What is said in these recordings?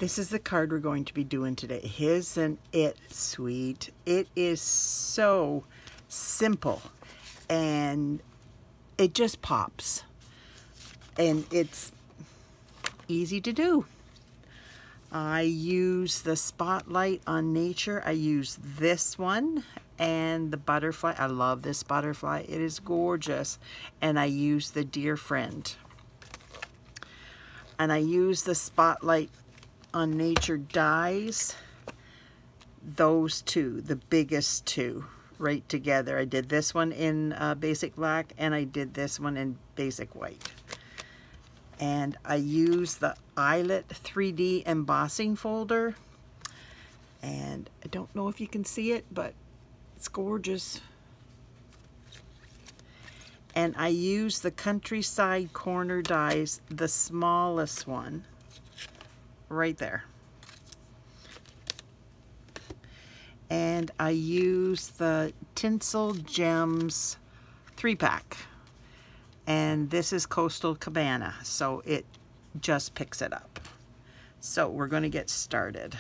This is the card we're going to be doing today. Isn't it sweet? It is so simple and it just pops. And it's easy to do. I use the Spotlight on Nature. I use this one and the butterfly. I love this butterfly. It is gorgeous. And I use the Dear Friend. And I use the Spotlight on Nature dies. Those two, the biggest two, right together. I did this one in basic black and I did this one in basic white. And I use the Eyelet 3D embossing folder. And I don't know if you can see it, but it's gorgeous. And I use the Countryside Corner dies, the smallest one, right there. And I use the Tinsel Gems 3-pack. And this is Coastal Cabana, so it just picks it up. So we're going to get started.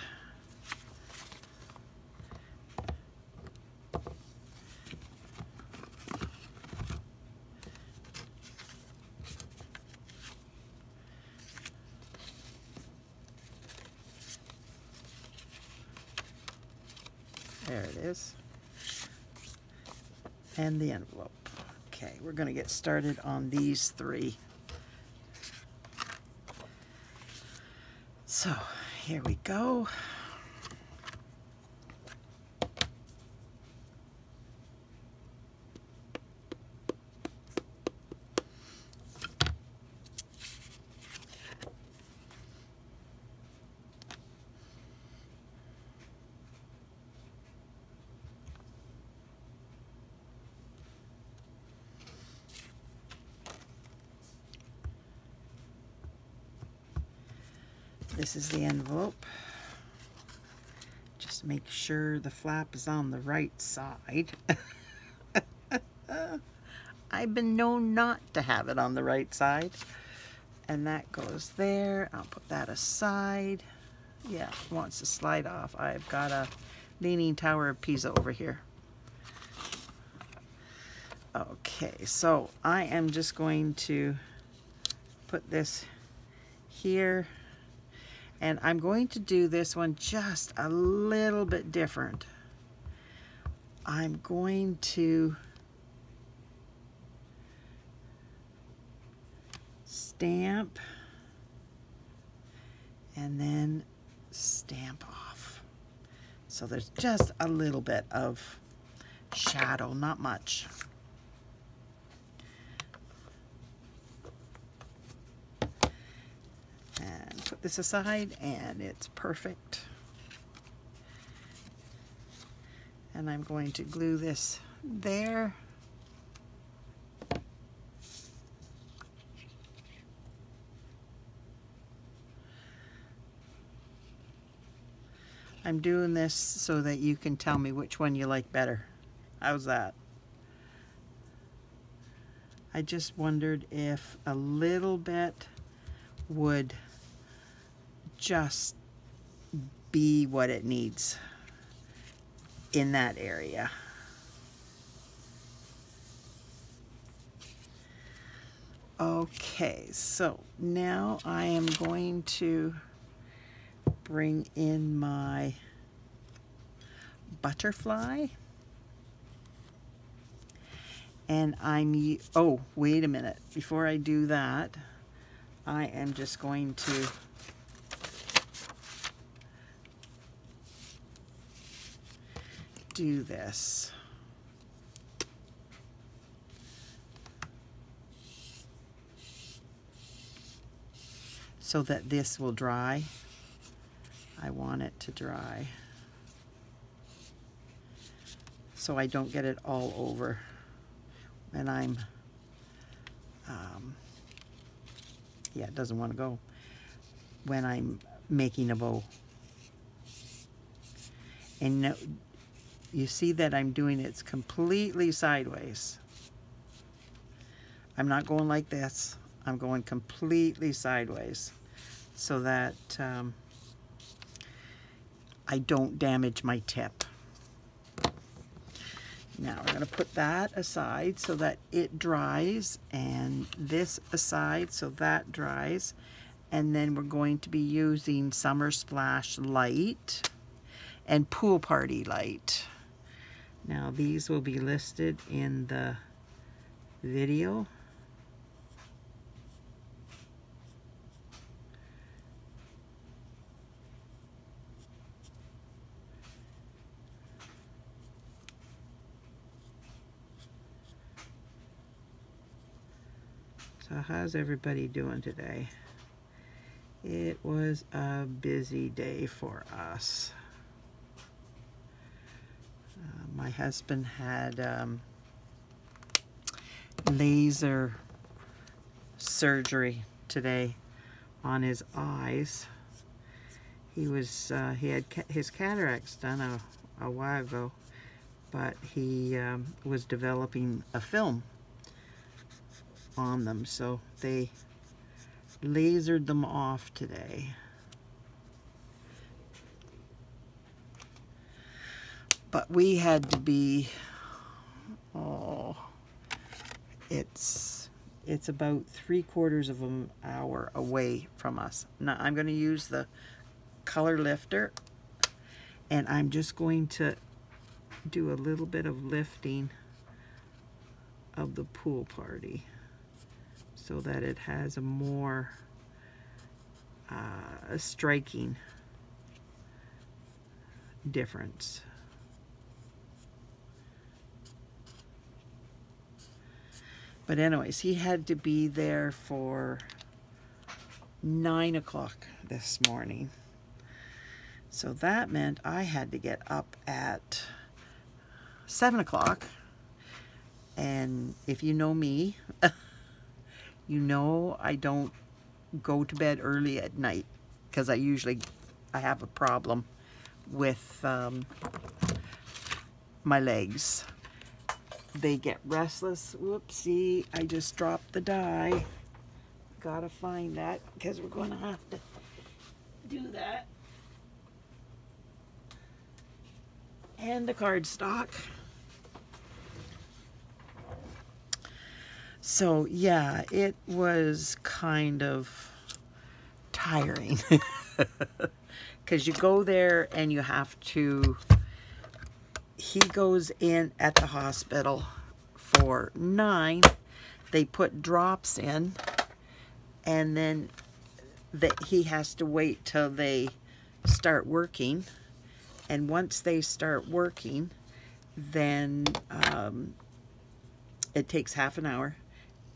There it is. And the envelope. Okay, we're going to get started on these three. So, here we go. This is the envelope. Just make sure the flap is on the right side. I've been known not to have it on the right side. And that goes there. I'll put that aside. Yeah, it wants to slide off. I've got a Leaning Tower of Pisa over here. Okay, so I am just going to put this here. And I'm going to do this one just a little bit different. I'm going to stamp and then stamp off. So there's just a little bit of shadow, not much. And put this aside and it's perfect. And I'm going to glue this there. I'm doing this so that you can tell me which one you like better. How's that? I just wondered if a little bit would just be what it needs in that area. Okay, so now I am going to bring in my butterfly. And oh, wait a minute. Before I do that, I am just going to do this. So that this will dry. I want it to dry. So I don't get it all over when I'm yeah, it doesn't want to go when I'm making a bow. And you see that I'm doing it's completely sideways. I'm not going like this. I'm going completely sideways so that I don't damage my tip. Now we're going to put that aside so that it dries, and this aside so that dries. And then we're going to be using Summer Splash Light and Pool Party Light. Now these will be listed in the video. So how's everybody doing today? It was a busy day for us. My husband had laser surgery today on his eyes. He had his cataracts done a while ago, but he was developing a film on them, so they lasered them off today. But we had to be, it's about 3/4 of an hour away from us. Now I'm going to use the color lifter, and I'm just going to do a little bit of lifting of the Pool Party so that it has a more striking difference. But anyways, he had to be there for 9 o'clock this morning. So that meant I had to get up at 7 o'clock. And if you know me, you know I don't go to bed early at night because I have a problem with my legs. They get restless. Whoopsie, I just dropped the die. Gotta find that because we're going to have to do that. And the cardstock. So yeah, it was kind of tiring because you go there and you have to, he goes in at the hospital for 9, they put drops in, and then he has to wait till they start working, and once they start working, then it takes half an hour.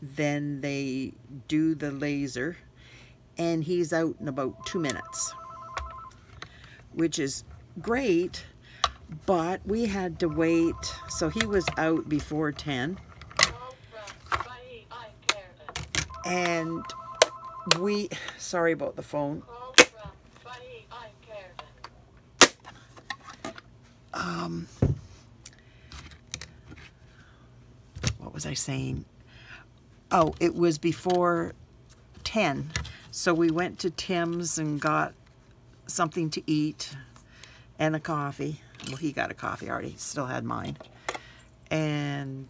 Then they do the laser, and he's out in about 2 minutes, which is great, but we had to wait. So he was out before 10, and sorry about the phone. What was I saying? Oh, it was before 10, so we went to Tim's and got something to eat and a coffee. Well, he got a coffee already, still had mine. And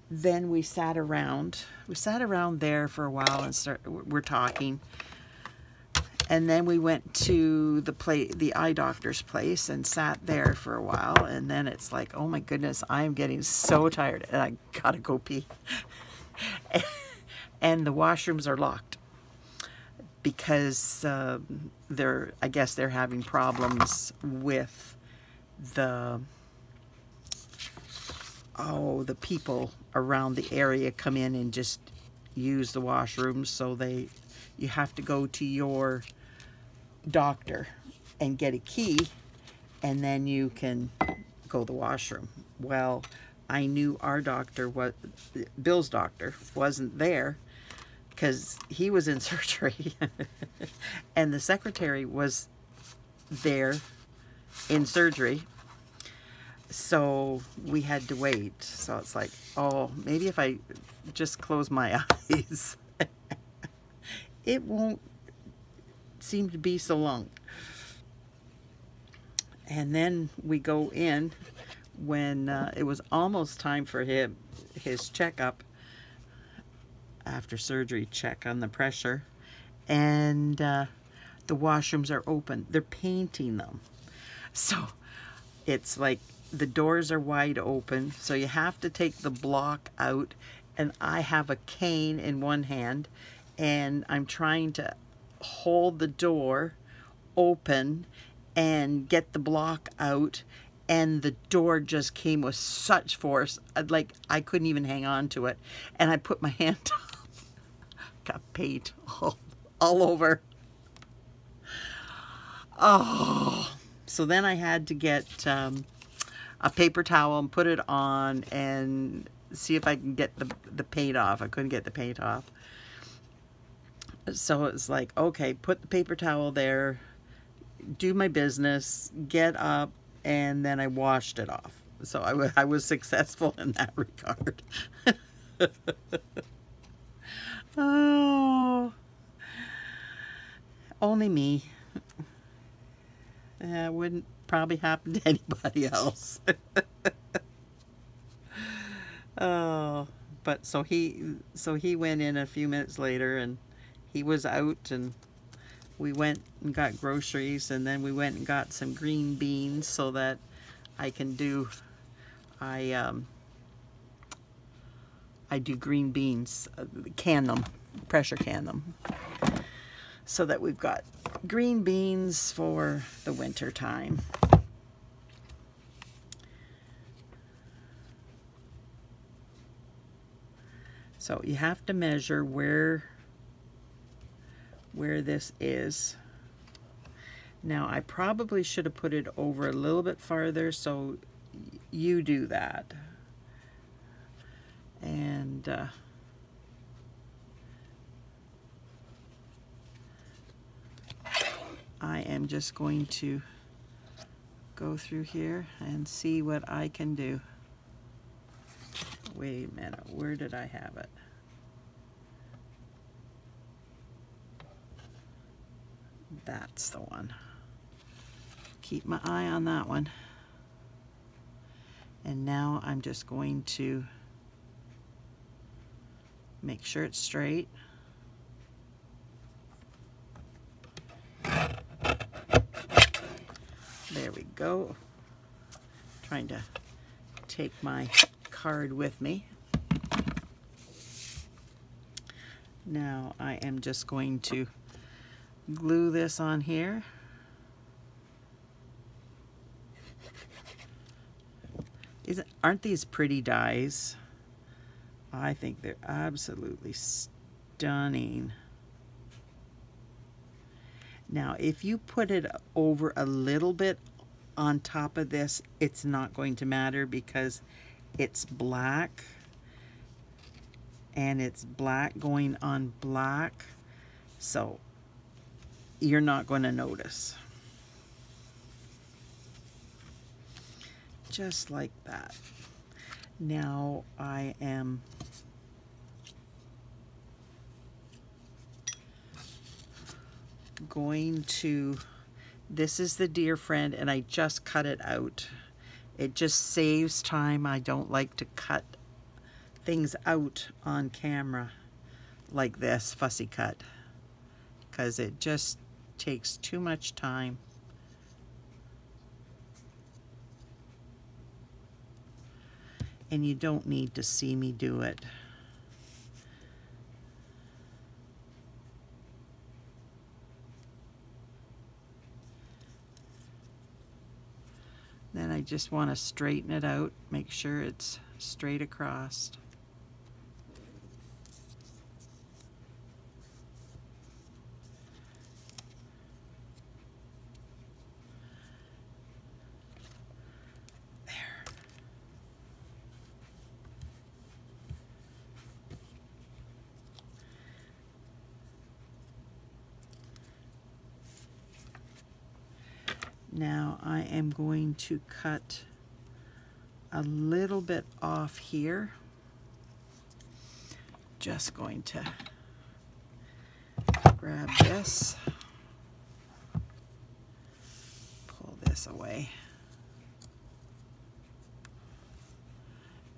then we sat around. We sat around there for a while and we're talking. And then we went to the eye doctor's place and sat there for a while. And then it's like, oh my goodness, I am getting so tired and I gotta go pee. And the washrooms are locked because I guess they're having problems with the people around the area come in and just use the washrooms, so you have to go to your doctor and get a key, and then you can go to the washroom. Well, I knew our doctor, Bill's doctor, wasn't there because he was in surgery, and the secretary was there in surgery, so we had to wait. So it's like, oh, maybe if I just close my eyes, it won't seem to be so long. And then we go in when it was almost time for his checkup after surgery, check on the pressure, and the washrooms are open. They're painting them. So it's like the doors are wide open, so you have to take the block out, and I have a cane in one hand and I'm trying to hold the door open and get the block out, and the door just came with such force, like I couldn't even hang on to it, and I put my hand up, got paint all over. Oh, so then I had to get a paper towel and put it on and see if I can get the paint off. I couldn't get the paint off. So it's like, okay, put the paper towel there, do my business, get up, and then I washed it off. So I was successful in that regard. Oh, only me. It wouldn't probably happen to anybody else. Oh, but so he went in a few minutes later, and he was out, and we went and got groceries, and then we went and got some green beans so that I can do, I do green beans, can them, pressure can them, so that we've got green beans for the winter time. So you have to measure where this is. Now I probably should have put it over a little bit farther, so you do that. And I am just going to go through here and see what I can do. Wait a minute, where did I have it? That's the one. Keep my eye on that one. And now I'm just going to make sure it's straight. There we go. Trying to take my card with me. Now I am just going to glue this on here. Aren't these pretty dies? I think they're absolutely stunning. Now, if you put it over a little bit on top of this, it's not going to matter because it's black, and it's black going on black, so you're not going to notice. Just like that. Now I am going to, this is the dear friend, and I just cut it out. It just saves time. I don't like to cut things out on camera like this, fussy cut, because it just takes too much time. And you don't need to see me do it. Then I just want to straighten it out, make sure it's straight across. Now I am going to cut a little bit off here. Just going to grab this, pull this this away.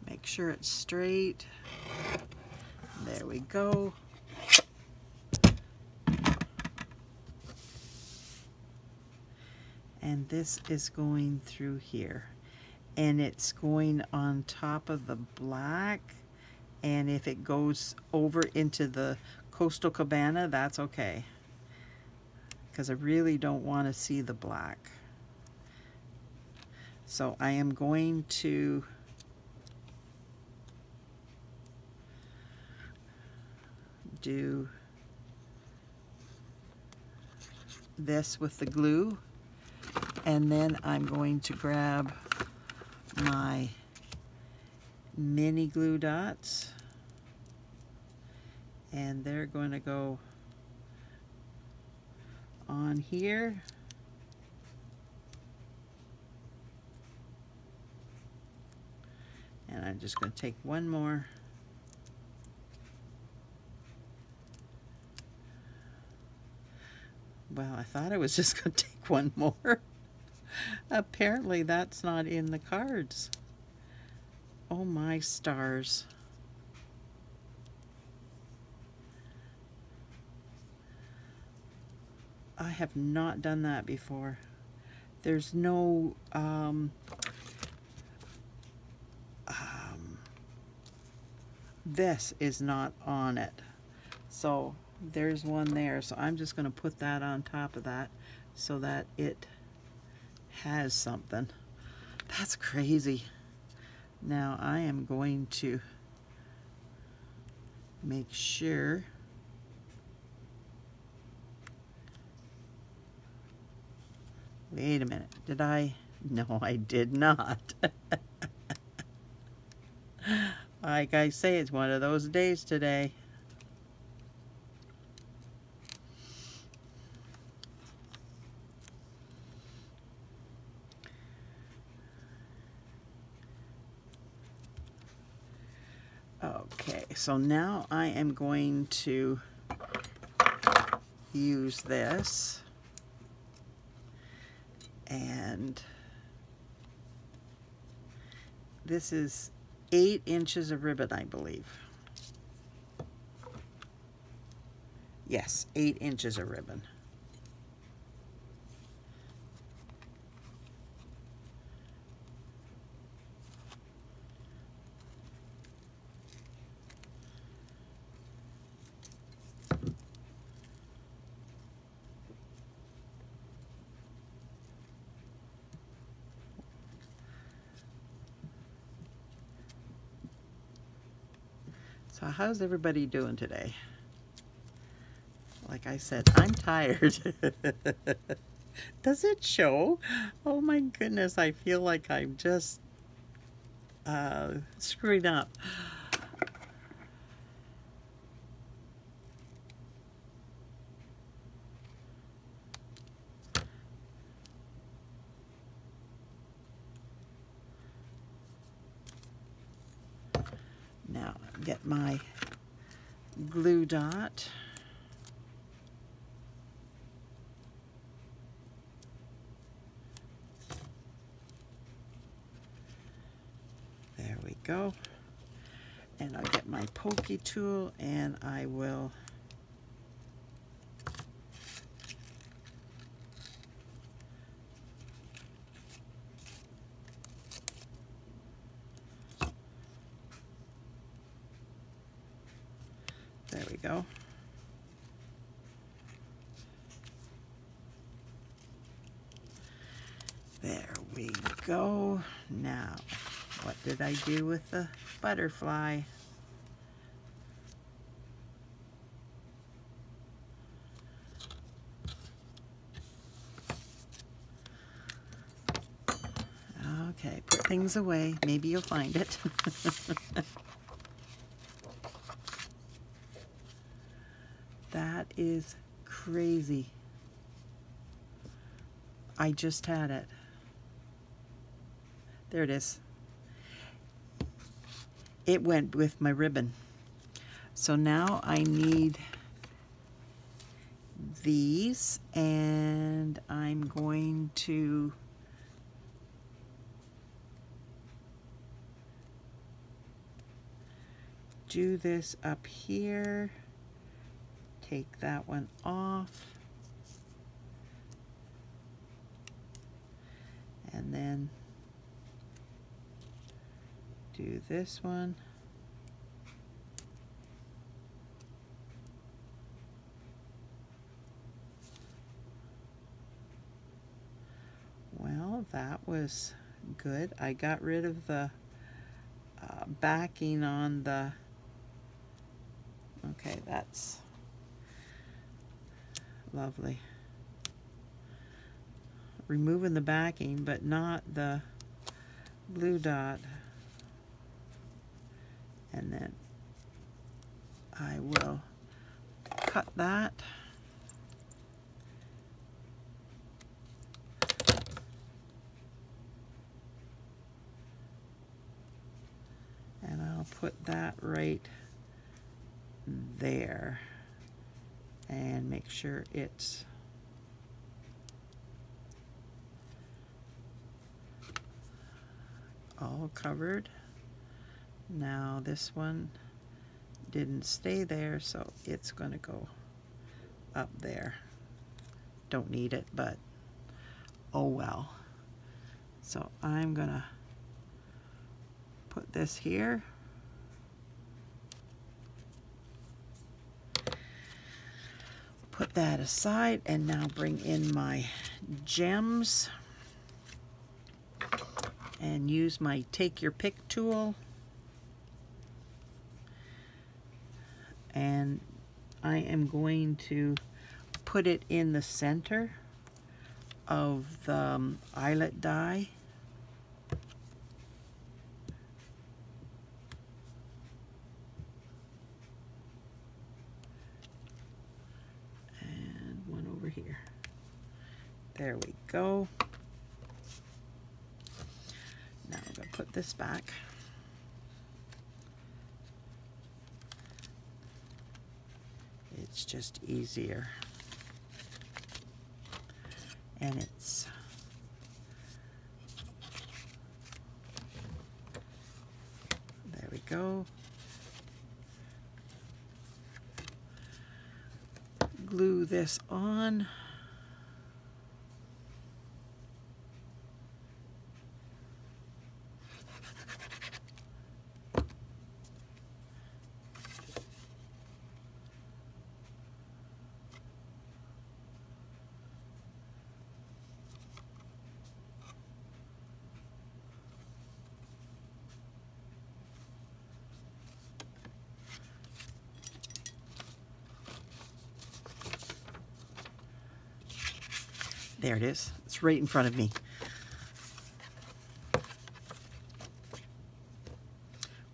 Make sure it's straight. There we go. And this is going through here. And it's going on top of the black. And if it goes over into the Coastal Cabana, that's okay. Because I really don't want to see the black. So I am going to do this with the glue, and then I'm going to grab my mini glue dots, and they're going to go on here. And I'm just going to take one more. Well, I thought I was just going to take one more. Apparently that's not in the cards. Oh my stars. I have not done that before. There's no this is not on it. So there's one there. So I'm just going to put that on top of that so that it has something. That's crazy. Now I am going to make sure wait a minute, did I? No, I did not. Like I say, it's one of those days today. Okay, so now I am going to use this, and this is 8 inches of ribbon, I believe. Yes, 8 inches of ribbon. So how's everybody doing today? Like I said, I'm tired. Does it show? Oh my goodness, I feel like I'm just screwing up. Now get my glue dot. There we go. And I'll get my pokey tool and I will there we go. There we go. Now, what did I do with the butterfly? Okay, put things away. Maybe you'll find it. That is crazy. I just had it. There it is. It went with my ribbon. So now I need these, and I'm going to do this up here. Take that one off. And then do this one. Well, that was good. I got rid of the backing on the, okay, that's lovely. Removing the backing, but not the blue dot. And then I will cut that. And I'll put that right there and make sure it's all covered. Now this one didn't stay there, so it's going to go up there. Don't need it, but oh well. So I'm going to put this here. Put that aside and now bring in my gems and use my take your pick tool. And I am going to put it in the center of the eyelet die. And one over here. There we go. Now I'm going to put this back. It's just easier. And it's there we go. Glue this on. There it is. It's right in front of me.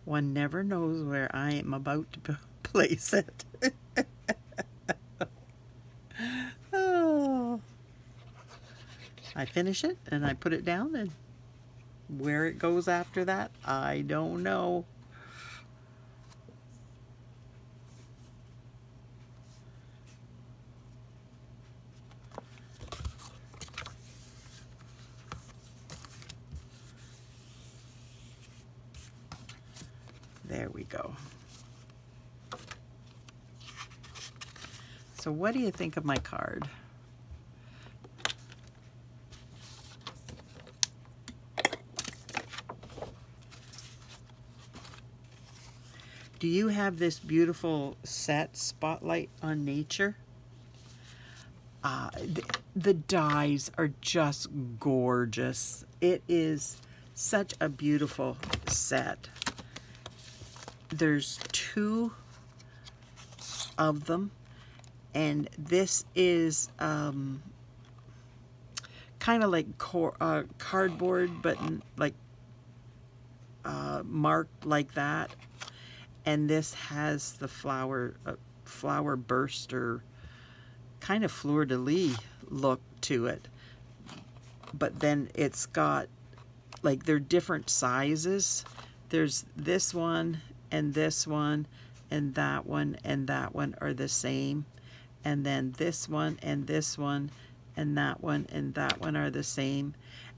One never knows where I am about to place it. Oh. I finish it and I put it down, and where it goes after that, I don't know. There we go. So what do you think of my card? Do you have this beautiful set, Spotlight on Nature? The dies are just gorgeous. It is such a beautiful set. There's 2 of them, and this is kind of like cardboard, but like marked like that. And this has the flower burster, kind of fleur-de-lis look to it. But then it's got, like, they're different sizes. There's this one and this one and that one are the same. And then this one and this one and that one are the same.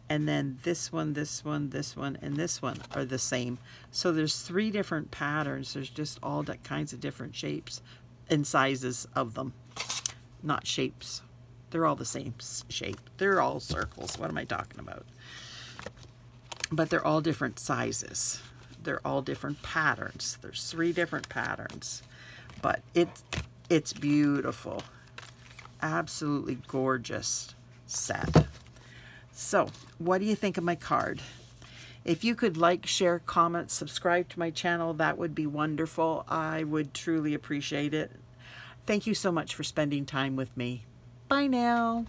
And then this one, this one, this one, and this one are the same. So there's 3 different patterns. There's just all kinds of different shapes and sizes of them. Not shapes. They're all the same shape. They're all circles. What am I talking about? But they're all different sizes. They're all different patterns. There's 3 different patterns. But it's beautiful. Absolutely gorgeous set. So, what do you think of my card? If you could like, share, comment, subscribe to my channel, that would be wonderful. I would truly appreciate it. Thank you so much for spending time with me. Bye now.